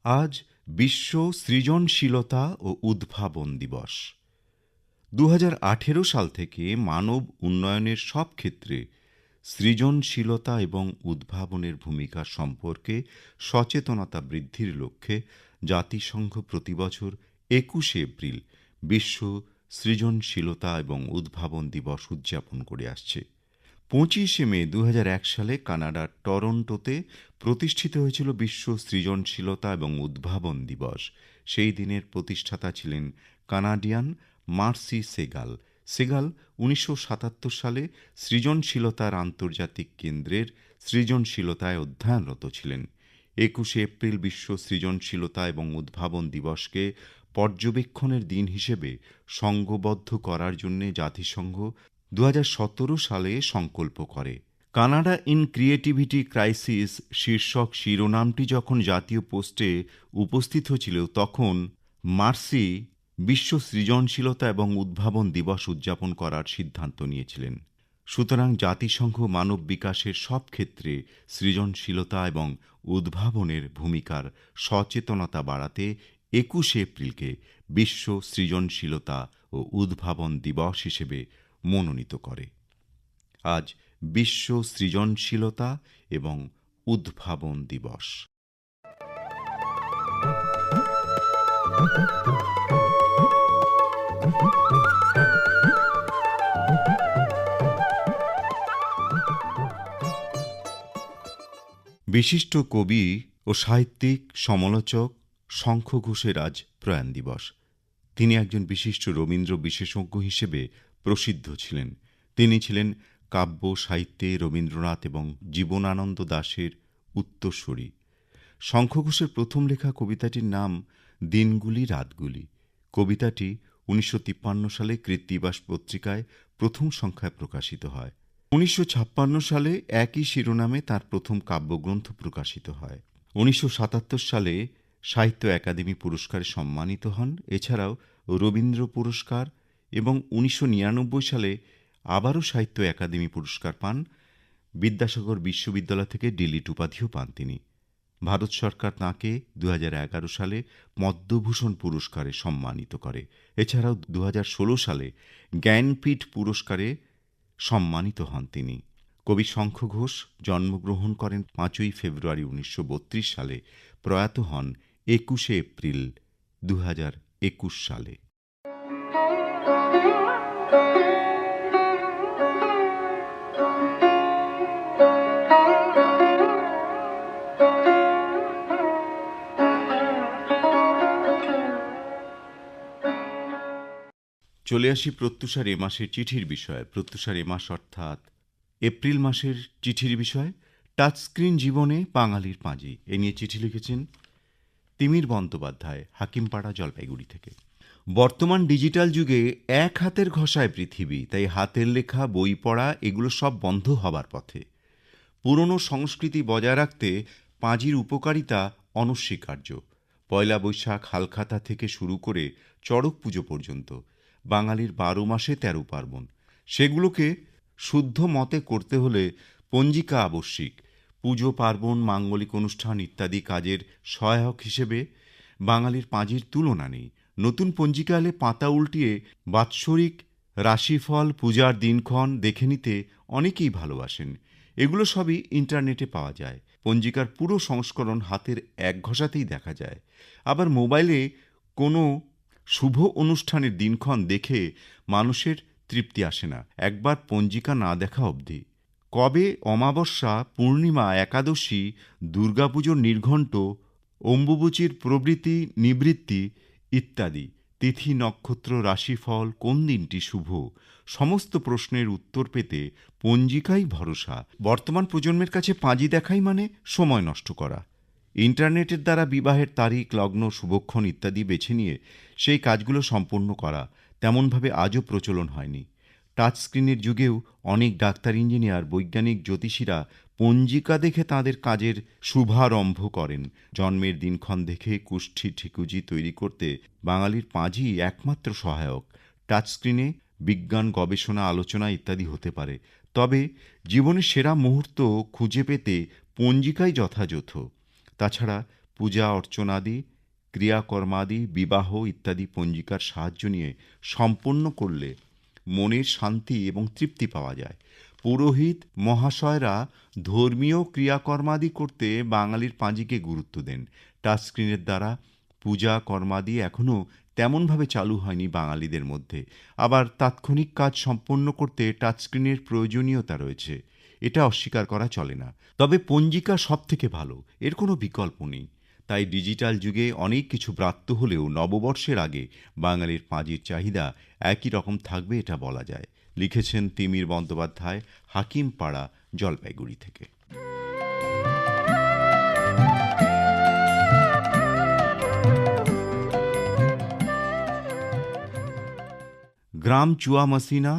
আজ বিশ্ব সৃজনশীলতা ও উদ্ভাবন দিবস। ২০১৮ সাল থেকে মানব উন্নয়নের সব ক্ষেত্রে সৃজনশীলতা এবং উদ্ভাবনের ভূমিকা সম্পর্কে সচেতনতা বৃদ্ধির লক্ষ্যে জাতিসংঘ প্রতিবছর ২১শে এপ্রিল বিশ্ব সৃজনশীলতা এবং উদ্ভাবন দিবস উদযাপন করে আসছে। ২৫শে মে ২০০১ সালে কানাডার টরন্টোতে প্রতিষ্ঠিত হয়েছিল বিশ্ব সৃজনশীলতা এবং উদ্ভাবন দিবস। সেই দিনের প্রতিষ্ঠাতা ছিলেন কানাডিয়ান মার্সি সেগাল। সেগাল ১৯৭৭ সালে সৃজনশীলতার আন্তর্জাতিক কেন্দ্রের সৃজনশীলতায় অধ্যয়নরত ছিলেন। ২১শে এপ্রিল বিশ্ব সৃজনশীলতা এবং উদ্ভাবন দিবসকে পর্যবেক্ষণের দিন হিসেবে সংঘবদ্ধ করার জন্য জাতিসংঘ ২০১৭ সালে সংকল্প করে। কানাডা ইন ক্রিয়েটিভিটি ক্রাইসিস শীর্ষক শিরোনামটি যখন জাতীয় পোস্টে উপস্থিত হয়েছিল, তখন মার্সি বিশ্ব সৃজনশীলতা এবং উদ্ভাবন দিবস উদযাপন করার সিদ্ধান্ত নিয়েছিলেন। সুতরাং জাতিসংঘ মানব বিকাশের সব ক্ষেত্রে সৃজনশীলতা এবং উদ্ভাবনের ভূমিকার সচেতনতা বাড়াতে ২১শে এপ্রিলকে বিশ্ব সৃজনশীলতা ও উদ্ভাবন দিবস হিসেবে মনোনীত করে। আজ বিশ্ব সৃজনশীলতা এবং উদ্ভাবন দিবস। বিশিষ্ট কবি ও সাহিত্যিক সমালোচক শঙ্খ ঘোষের আজ প্রয়াণ দিবস। তিনি একজন বিশিষ্ট রবীন্দ্র বিশেষজ্ঞ হিসেবে প্রসিদ্ধ ছিলেন। তিনি ছিলেন কাব্য সাহিত্যে রবীন্দ্রনাথ এবং জীবনানন্দ দাশের উত্তরসূরি। শঙ্খ ঘোষের প্রথম লেখা কবিতাটির নাম দিনগুলি রাতগুলি। কবিতাটি ১৯৫৩ সালে কৃত্তিবাস পত্রিকায় প্রথম সংখ্যায় প্রকাশিত হয়। ১৯৫৬ সালে একই শিরোনামে তার প্রথম কাব্যগ্রন্থ প্রকাশিত হয়। ১৯৭৭ সালে সাহিত্য একাডেমি পুরস্কারে সম্মানিত হন। এছাড়াও রবীন্দ্র পুরস্কার এবং ১৯৯৯ সালে আবারও সাহিত্য একাডেমি পুরস্কার পান। বিদ্যাসাগর বিশ্ববিদ্যালয় থেকে ডিলিট উপাধিও পান তিনি। ভারত সরকার তাঁকে ২০১১ সালে পদ্মভূষণ পুরস্কারে সম্মানিত করে। এছাড়াও ২০১৬ সালে জ্ঞানপীঠ পুরস্কারে সম্মানিত হন তিনি। কবি শঙ্খ ঘোষ জন্মগ্রহণ করেন ৫ই ফেব্রুয়ারি ১৯৩২ সালে, প্রয়াত হন ২১শে এপ্রিল ২০২১ সালে। চলে আসি প্রত্যুষার এ মাসের চিঠির বিষয়। প্রত্যুষার এ মাস অর্থাৎ এপ্রিল মাসের চিঠির বিষয় টাচস্ক্রিন জীবনে বাঙালির পাঁজি। এ নিয়ে চিঠি লিখেছেন তিমির বন্দ্যোপাধ্যায়, হাকিমপাড়া, জলপাইগুড়ি থেকে। বর্তমান ডিজিটাল যুগে এক হাতের ঘষায় পৃথিবী, তাই হাতের লেখা, বই পড়া এগুলো সব বন্ধ হবার পথে। পুরনো সংস্কৃতি বজায় রাখতে পাঁজির উপকারিতা অনস্বীকার্য। পয়লা বৈশাখ, হালখাতা থেকে শুরু করে চড়ক পুজো পর্যন্ত বাঙালির ১২ মাসে ১৩ পার্বণ। সেগুলোকে শুদ্ধ মতে করতে হলে পঞ্জিকা আবশ্যিক। পুজো পার্বণ, মাঙ্গলিক অনুষ্ঠান ইত্যাদি কাজের সহায়ক হিসেবে বাঙালির পাঁজির তুলনা নেই। নতুন পঞ্জিকা এলে পাতা উল্টিয়ে বাৎসরিক রাশিফল, পূজার দিনক্ষণ দেখে নিতে অনেকেই ভালোবাসেন। এগুলো সবই ইন্টারনেটে পাওয়া যায়। পঞ্জিকার পুরো সংস্করণ হাতের এক ঘষাতেই দেখা যায়। আবার মোবাইলে কোনো শুভ অনুষ্ঠানের দিনক্ষণ দেখে মানুষের তৃপ্তি আসে না, একবার পঞ্জিকা না দেখা অবধি। কবে অমাবস্যা, পূর্ণিমা, একাদশী, দুর্গাপুজোর নির্ঘণ্ট, অম্বুবচীর প্রবৃত্তি নিবৃত্তি ইত্যাদি তিথি, নক্ষত্র, রাশিফল, কোন দিনটি শুভ, সমস্ত প্রশ্নের উত্তর পেতে পঞ্জিকাই ভরসা। বর্তমান প্রজন্মের কাছে পাঁজি দেখাই মানে সময় নষ্ট করা। ইন্টারনেটের দ্বারা বিবাহের তারিখ, লগ্ন, শুভক্ষণ ইত্যাদি বেছে নিয়ে সেই কাজগুলো সম্পন্ন করা তেমনভাবে আজও প্রচলন হয়নি। টাচ স্ক্রিনের যুগেও অনেক ডাক্তার, ইঞ্জিনিয়ার, বৈজ্ঞানিক, জ্যোতিষীরা পঞ্জিকা দেখে তাঁদের কাজের শুভারম্ভ করেন। জন্মের দিনক্ষণ দেখে কুষ্ঠি, ঠিকুজি তৈরি করতে বাঙালির পাঁজি একমাত্র সহায়ক। টাচ স্ক্রিনে বিজ্ঞান, গবেষণা, আলোচনা ইত্যাদি হতে পারে, তবে জীবনের সেরা মুহূর্ত খুঁজে পেতে পঞ্জিকাই যথাযথ। তাছাড়া পূজা অর্চনাদি, ক্রিয়াকর্মাদি, বিবাহ ইত্যাদি পঞ্জিকার সাহায্য নিয়ে সম্পন্ন করলে মনের শান্তি এবং তৃপ্তি পাওয়া যায়। পুরোহিত মহাশয়রা ধর্মীয় ক্রিয়াকর্মাদি করতে বাঙালির পাঁজিকে গুরুত্ব দেন। টাচস্ক্রিনের দ্বারা পূজা কর্মাদি এখনও তেমনভাবে চালু হয়নি বাঙালিদের মধ্যে। আবার তাৎক্ষণিক কাজ সম্পন্ন করতে টাচস্ক্রিনের প্রয়োজনীয়তা রয়েছে, এটা অস্বীকার করা চলে না। তবে পঞ্জিকা সব থেকে ভালো, এর কোনো বিকল্প নেই। তাই ডিজিটাল যুগে অনেক কিছু ব্রাত্য হলেও নববর্ষের আগে বাঙালির পাঁজির চাহিদা একই রকম থাকবে এটা বলা যায়। লিখেছেন তিমির বন্দ্যোপাধ্যায়, হাকিমপাড়া, জলপাইগুড়ি থেকে। গ্রাম চুয়ামাসিনা,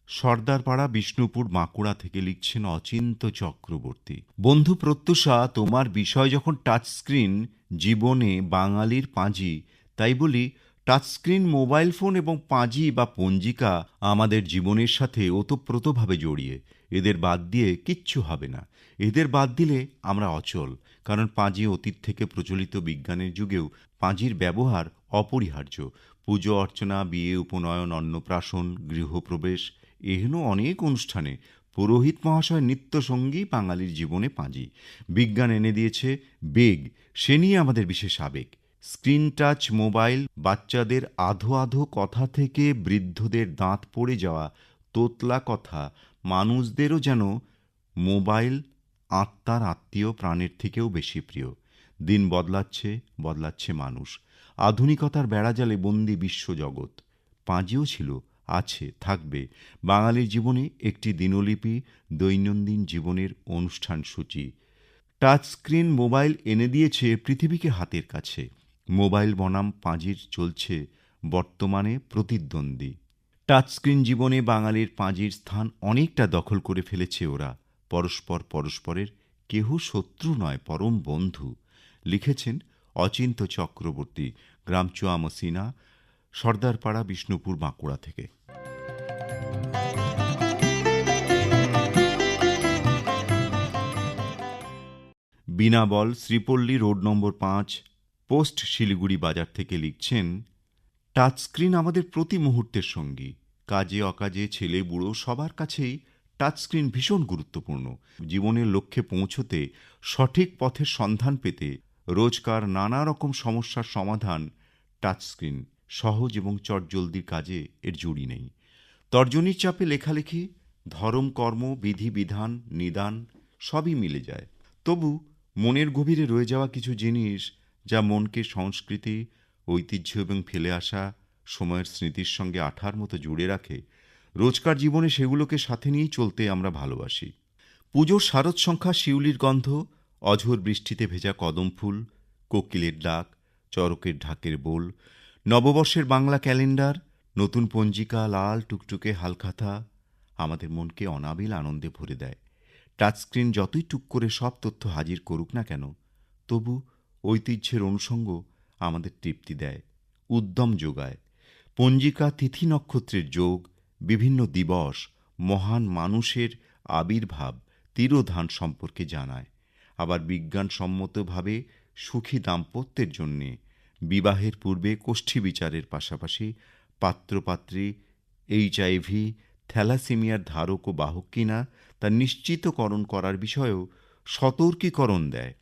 সর্দারপাড়া, বিষ্ণুপুর, বাঁকুড়া থেকে লিখছেন অচিন্ত চক্রবর্তী। বন্ধু প্রত্যুষা, তোমার বিষয় যখন টাচস্ক্রিন, জীবনে বাঙালির পাঁজি, তাই বলি টাচস্ক্রিন মোবাইল ফোন এবং পাঁজি বা পঞ্জিকা আমাদের জীবনের সাথে ওতপ্রোতভাবে জড়িয়ে। এদের বাদ দিয়ে কিচ্ছু হবে না। এদের বাদ দিলে আমরা অচল, কারণ পাঁজি অতীত থেকে প্রচলিত বিজ্ঞানের যুগেও পাঁজির ব্যবহার অপরিহার্য। পুজো অর্চনা, বিয়ে, উপনয়ন, অন্নপ্রাশন, গৃহপ্রবেশ এহেন অনেক অনুষ্ঠানে পুরোহিত মহাশয় নিত্যসঙ্গী বাঙালির জীবনে পাঁজি। বিজ্ঞান এনে দিয়েছে বেগ, সে নিয়ে আমাদের বিশেষ আবেগ। স্ক্রিন টাচ মোবাইল বাচ্চাদের আধো আধো কথা থেকে বৃদ্ধদের দাঁত পড়ে যাওয়া তোতলা কথা, মানুষদেরও যেন মোবাইল আত্মার আত্মীয়, প্রাণের থেকেও বেশি প্রিয়। দিন বদলাচ্ছে, বদলাচ্ছে মানুষ। আধুনিকতার বেড়াজালে বন্দি বিশ্বজগৎ। পাঁজিও ছিল, আছে, থাকবে বাঙালির জীবনে একটি দিনলিপি, দৈনন্দিন জীবনের অনুষ্ঠান সূচি। টাচস্ক্রিন মোবাইল এনে দিয়েছে পৃথিবীকে হাতের কাছে। মোবাইল বনাম পাঁজির চলছে বর্তমানে প্রতিদ্বন্দ্বী। টাচস্ক্রিন জীবনে বাঙালির পাঁজির স্থান অনেকটা দখল করে ফেলেছে ওরা। পরস্পর পরস্পরের কেহ শত্রু নয়, পরম বন্ধু। লিখেছেন অচিন্ত চক্রবর্তী, গ্রাম চুয়ামসিনা, সর্দারপাড়া, বিষ্ণুপুর, বাঁকুড়া থেকে। বিনাবল, Sripalli road number 5, post, Siliguri বাজার থেকে লিখছেন টাচস্ক্রিন আমাদের প্রতি মুহূর্তের সঙ্গী। কাজে অকাজে, ছেলে বুড়ো সবার কাছেই টাচস্ক্রিন ভীষণ গুরুত্বপূর্ণ। জীবনের লক্ষ্যে পৌঁছতে, সঠিক পথের সন্ধান পেতে, রোজকার নানা রকম সমস্যার সমাধান টাচস্ক্রিন। সহজ এবং চটজলদির কাজে এর জুড়ি নেই। তর্জনীর চাপে লেখালেখি, ধর্ম কর্ম, বিধি বিধান, নিদান সবই মিলে যায়। তবু মনের গভীরে রয়ে যাওয়া কিছু জিনিস, যা মনকে সংস্কৃতি, ঐতিহ্য এবং ফেলে আসা সময়ের স্মৃতির সঙ্গে আঠার মতো জুড়ে রাখে, রোজকার জীবনে সেগুলোকে সাথে নিয়েই চলতে আমরা ভালোবাসি। পুজোর শারদ সংখ্যা, শিউলির গন্ধ, অঝোর বৃষ্টিতে ভেজা কদম ফুল, কোকিলের ডাক, চড়কের ঢাকের বোল, নববর্ষের বাংলা ক্যালেন্ডার, নতুন পঞ্জিকা, লাল টুকটুকে হালখাতা আমাদের মনকে অনাবিল আনন্দে ভরে দেয়। টাচস্ক্রিন যতই টুক করে সব তথ্য হাজির করুক না কেন, তবু ঐতিহ্যের অনুষঙ্গ আমাদের তৃপ্তি দেয়, উদ্যম যোগায়। পঞ্জিকা তিথি নক্ষত্রের যোগ, বিভিন্ন দিবস, মহান মানুষের আবির্ভাব, তিরোধান সম্পর্কে জানায়। আবার বিজ্ঞানসম্মতভাবে সুখী দাম্পত্যের জন্যে বিবাহের পূর্বে কোষ্ঠী বিচারের পাশাপাশি পাত্রপাত্রী HIV, থ্যালাসেমিয়ার ধারক ও বাহক কিনা তা নিশ্চিতকরণ করার বিষয়েও সতর্কীকরণ দেয়।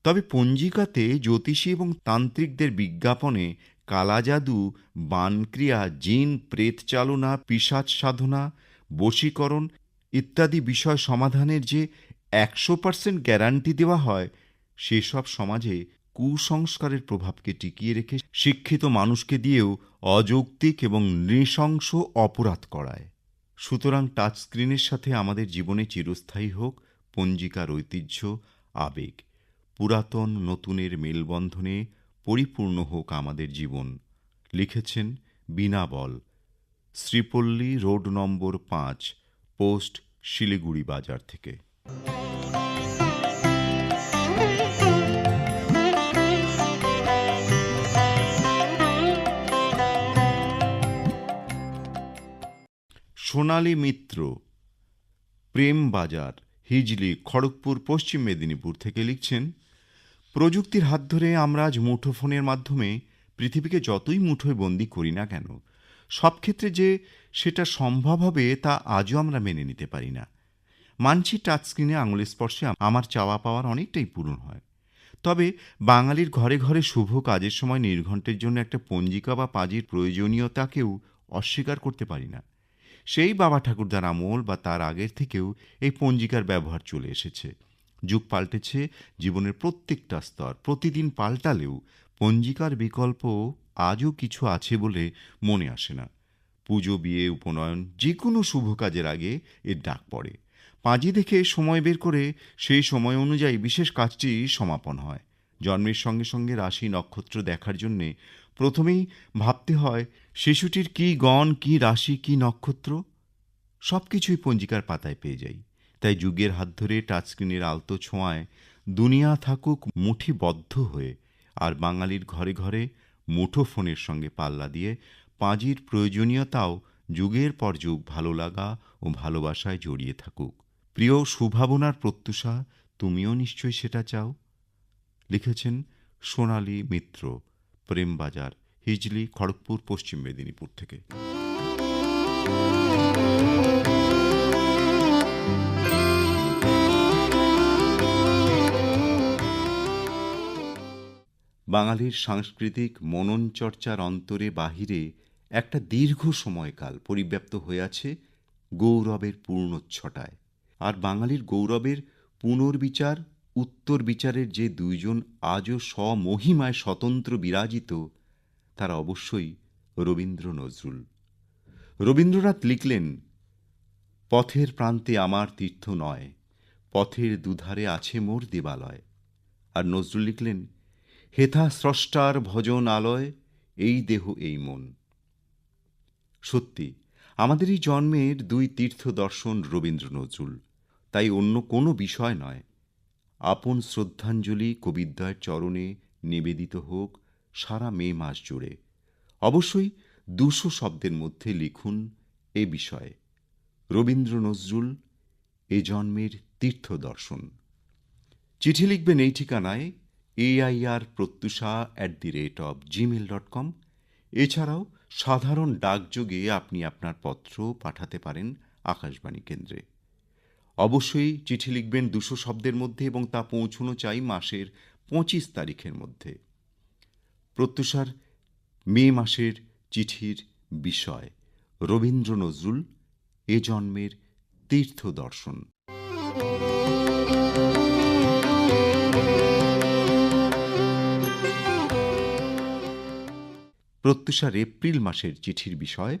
তবে পঞ্জিকাতে জ্যোতিষী এবং তান্ত্রিকদের বিজ্ঞাপনে কালাজাদু, বানক্রিয়া, জিন প্রেত চালনা, পিশাচ সাধনা, বশীকরণ ইত্যাদি বিষয় সমাধানের যে 100% গ্যারান্টি দেওয়া হয়, সেসব সমাজে কুসংস্কারের প্রভাবকে টিকিয়ে রেখে শিক্ষিত মানুষকে দিয়েও অযৌক্তিক এবং নৃশংস অপরাধ করায়। সুতরাং টাচস্ক্রিনের সাথে আমাদের জীবনে চিরস্থায়ী হোক পঞ্জিকার ঐতিহ্য, আবেগ। পুরাতন নতুনের মেলবন্ধনে পরিপূর্ণ হোক আমাদের জীবন। লিখেছেন বিনাবল, Sripalli road number 5, post, Siliguri বাজার থেকে। সোনালী মিত্র, প্রেম বাজার, হিজলি, খড়গপুর, পশ্চিম মেদিনীপুর থেকে লিখছেন প্রযুক্তির হাত ধরে আমরা আজ মুঠোফোনের মাধ্যমে পৃথিবীকে যতই মুঠোয় বন্দি করি না কেন, সব ক্ষেত্রে যে সেটা সম্ভব হবে তা আজও আমরা মেনে নিতে পারি না। মানছি টাচস্ক্রিনে আঙুলের স্পর্শে আমার চাওয়া পাওয়ার অনেকটাই পূরণ হয়। তবে বাঙালির ঘরে ঘরে শুভ কাজের সময় নির্ঘণ্টের জন্য একটা পঞ্জিকা বা পাঁজির প্রয়োজনীয়তাকেও অস্বীকার করতে পারি না। সেই বাবা ঠাকুরদার আমল বা তার আগের থেকেও এই পঞ্জিকার ব্যবহার চলে এসেছে। যুগ পাল্টেছে, জীবনের প্রত্যেকটা স্তর প্রতিদিন পাল্টালেও পঞ্জিকার বিকল্প আজও কিছু আছে বলে মনে আসে না। পুজো, বিয়ে, উপনয়ন যে কোনো শুভ কাজের আগে এর ডাক পড়ে। পাঁজি দেখে সময় বের করে সেই সময় অনুযায়ী বিশেষ কাজটি সমাপন হয়। জন্মের সঙ্গে সঙ্গে রাশি নক্ষত্র দেখার জন্যে প্রথমেই ভাবতে হয় শিশুটির কী গণ, কী রাশি, কী নক্ষত্র। সব কিছুই পঞ্জিকার পাতায় পেয়ে যাই। তাই যুগের হাত ধরে টাচস্ক্রিনের আলতো ছোঁয়ায় দুনিয়া থাকুক মুঠিবদ্ধ হয়ে, আর বাঙালির ঘরে ঘরে মুঠোফোনের সঙ্গে পাল্লা দিয়ে পাঁজির প্রয়োজনীয়তাও যুগের পর যুগ ভালো লাগা ও ভালোবাসায় জড়িয়ে থাকুক। প্রিয় সুভাবনার প্রত্যুষা, তুমিও নিশ্চয়ই সেটা চাও। লিখেছেন সোনালী মিত্র, প্রেমবাজার, হিজলি, খড়গপুর, পশ্চিম মেদিনীপুর থেকে। বাঙালির সাংস্কৃতিক মনন চর্চার অন্তরে বাহিরে একটা দীর্ঘ সময়কাল পরিব্যাপ্ত হয়ে আছে গৌরবের পূর্ণচ্ছটায়। আর বাঙালির গৌরবের পুনর্বিচার, উত্তর বিচারের যে দুইজন আজও স্বমহিমায় স্বতন্ত্র বিরাজিত, তারা অবশ্যই রবীন্দ্র নজরুল। রবীন্দ্রনাথ লিখলেন, পথের প্রান্তে আমার তীর্থ নয়, পথের দুধারে আছে মোর দেবালয়। আর নজরুল লিখলেন, হেথা স্রষ্টার ভজন আলয়, এই দেহ এই মন। সত্যি, আমাদের এই জন্মের দুই তীর্থ দর্শন রবীন্দ্র নজরুল। তাই অন্য কোনো বিষয় নয়, আপন শ্রদ্ধাঞ্জলি কবিদ্বয়ের চরণে নিবেদিত হোক সারা মে মাস জুড়ে। অবশ্যই 200 শব্দের মধ্যে লিখুন এ বিষয়ে, রবীন্দ্র নজরুল এ জন্মের তীর্থ দর্শন। চিঠি লিখবেন এই ঠিকানায় airprotyusha@gmail.com। এছাড়াও সাধারণ ডাকযোগে আপনি আপনার পত্র পাঠাতে পারেন আকাশবাণী কেন্দ্রে। অবশ্যই চিঠি লিখবেন 200 শব্দের মধ্যে এবং তা পৌঁছানো চাই মাসের 25 তারিখের মধ্যে। প্রত্যুষার মে মাসের চিঠির বিষয় রবীন্দ্র নজরুল এ জন্মের তীর্থ দর্শন। প্রত্যুষার এপ্রিল মাসের চিঠির বিষয়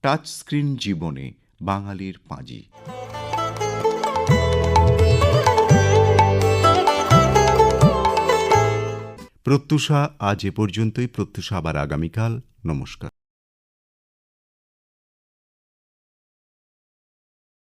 টাচস্ক্রিন জীবনে বাঙালির পাঁজি। প্রত্যুষা আজ এ পর্যন্তই। প্রত্যুষা আবার আগামীকাল। নমস্কার।